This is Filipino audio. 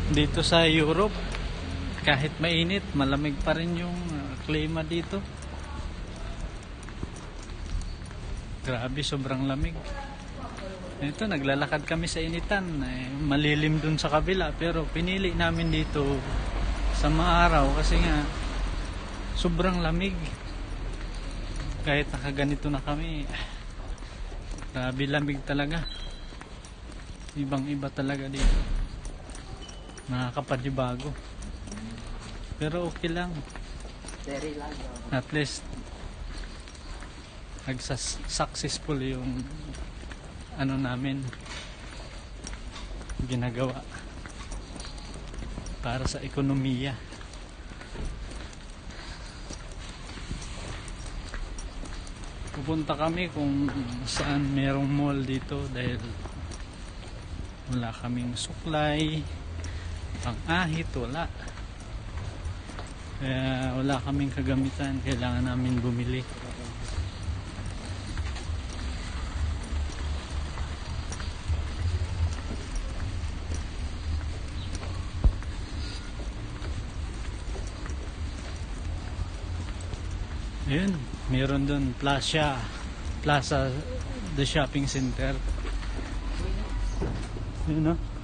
Dito sa Europe, kahit mainit, malamig pa rin yung klima dito. Grabe, sobrang lamig. Ito, naglalakad kami sa initan. Malilim dun sa kabila, pero pinili namin dito sa maaraw kasi nga sobrang lamig. Kahit nakaganito na kami, grabe lamig talaga. Ibang iba talaga dito. Nakakapanibago. Pero okay lang. Very lang. At least successful yung ano namin ginagawa para sa ekonomiya. Pupunta kami kung saan merong mall dito dahil wala kaming suklay, pang-ahit, wala. Kaya wala kaming kagamitan, kailangan namin bumili. Ayun, meron doon Plaza the Shopping Center. Yun, no?